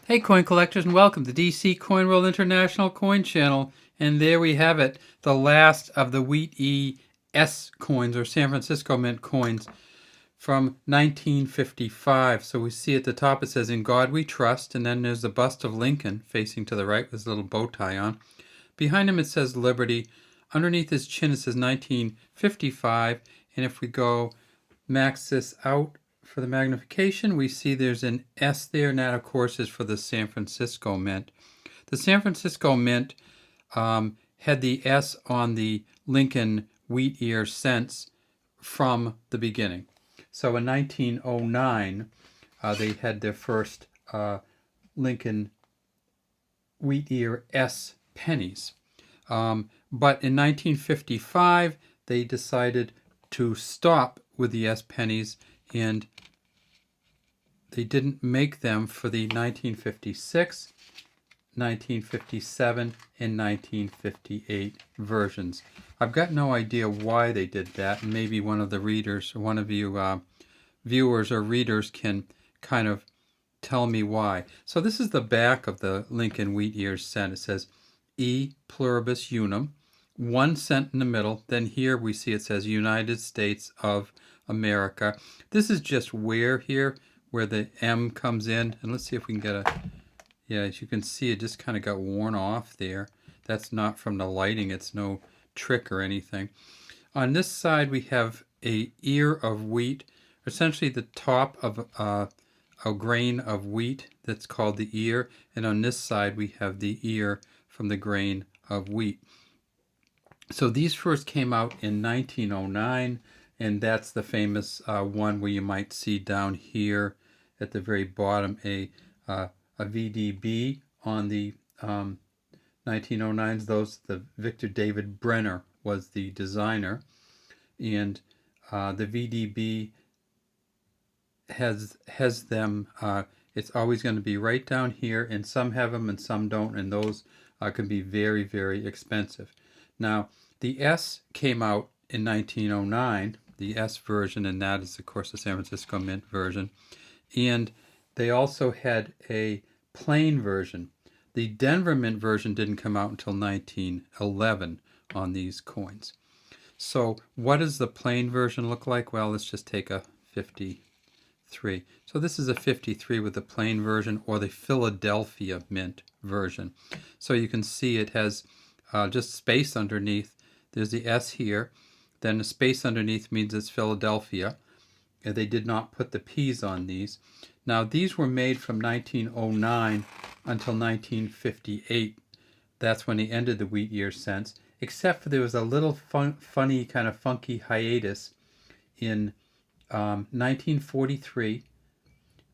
Hey coin collectors, and welcome to DC Coin World International Coin Channel. And there we have it, the last of the Wheat ES coins, or San Francisco Mint coins, from 1955. So we see at the top it says, "In God We Trust," and then there's the bust of Lincoln facing to the right with his little bow tie on. Behind him it says Liberty. Underneath his chin it says 1955. And if we go max this out for the magnification, we see there's an S there, and that of course is for the San Francisco Mint. The San Francisco Mint had the S on the Lincoln wheat ear cents from the beginning. So in 1909, they had their first Lincoln wheat ear S pennies. But in 1955, they decided to stop with the S pennies, and they didn't make them for the 1956, 1957, and 1958 versions. I've got no idea why they did that, and maybe one of the readers, or one of you viewers or readers, can kind of tell me why. So this is the back of the Lincoln wheat ears cent. It says E pluribus unum, 1 cent in the middle. Then here we see it says United States of America. This is just where the M comes in. And let's see if we can get a, yeah, as you can see, it just kind of got worn off there. That's not from the lighting. It's no trick or anything. On this side, we have a ear of wheat, essentially the top of a grain of wheat that's called the ear. And on this side, we have the ear from the grain of wheat. So these first came out in 1909, and that's the famous one where you might see down here at the very bottom a VDB on the 1909s. The Victor David Brenner was the designer, and the VDB has them. It's always going to be right down here, and some have them and some don't, and those can be very, very expensive. Now, the S came out in 1909, the S version, and that is, of course, the San Francisco Mint version. And they also had a plain version. The Denver Mint version didn't come out until 1911 on these coins. So what does the plain version look like? Well, let's just take a 53. So this is a 53 with the plain version, or the Philadelphia Mint version. So you can see it has just space underneath. There's the S here. Then the space underneath means it's Philadelphia. And they did not put the P's on these. Now, these were made from 1909 until 1958. That's when they ended the wheat ear cents, except for there was a little funny, kind of funky hiatus. In 1943,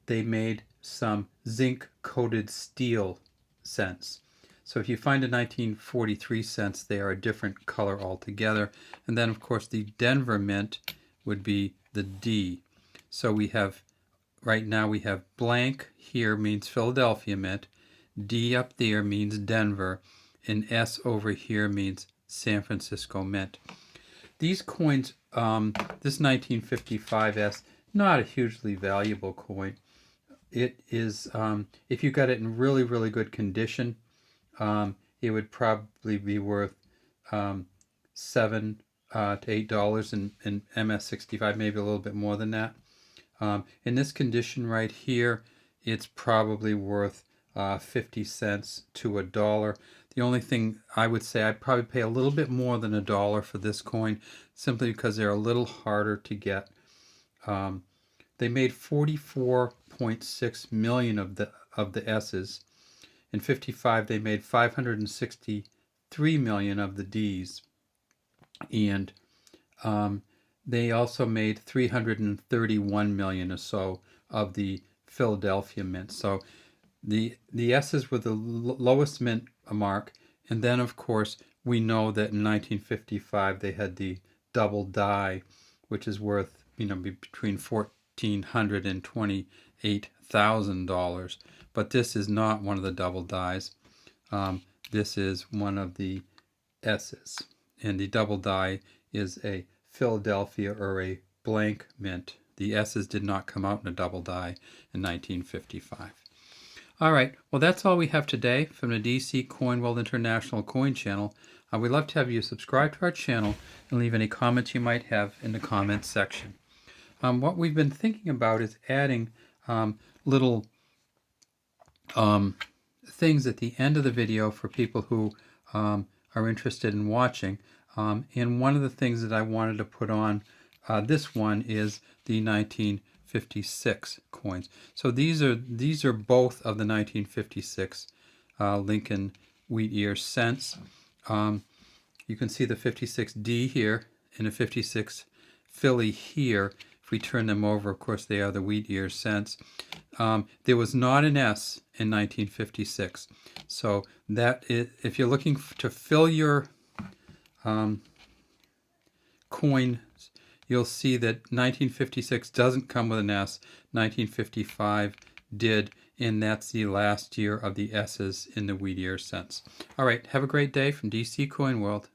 they made some zinc-coated steel cents. So if you find a 1943 cents, they are a different color altogether. And then, of course, the Denver Mint would be the D. So we have, right now we have blank here means Philadelphia Mint, D up there means Denver, and S over here means San Francisco Mint. These coins, this 1955 S, not a hugely valuable coin. It is, if you got it in really, really good condition, it would probably be worth $7 to $8 in MS65, maybe a little bit more than that. In this condition right here, it's probably worth 50 cents to $1. The only thing I would say, I'd probably pay a little bit more than $1 for this coin, simply because they're a little harder to get. They made 44.6 million of the S's. In 55, they made 563 million of the D's, and they also made 331 million or so of the Philadelphia Mint. So the S's were the lowest mint mark, and then of course we know that in 1955 they had the double die, which is worth between $1,400 and $28,000. But this is not one of the double dies. This is one of the S's, and the double die is a Philadelphia or a blank mint. The S's did not come out in a double die in 1955. All right, well, that's all we have today from the DC Coin World International Coin Channel. We'd love to have you subscribe to our channel and leave any comments you might have in the comments section. What we've been thinking about is adding little things at the end of the video for people who are interested in watching. And one of the things that I wanted to put on this one is the 1956 coins. So these are both of the 1956 Lincoln wheat year cents. You can see the 56D here and the 56 Philly here. If we turn them over, of course, they are the wheat year cents. There was not an S in 1956. So that is, if you're looking to fill your coins, you'll see that 1956 doesn't come with an S. 1955 did, and that's the last year of the S's in the wheat year cents. All right, have a great day from DC Coin World.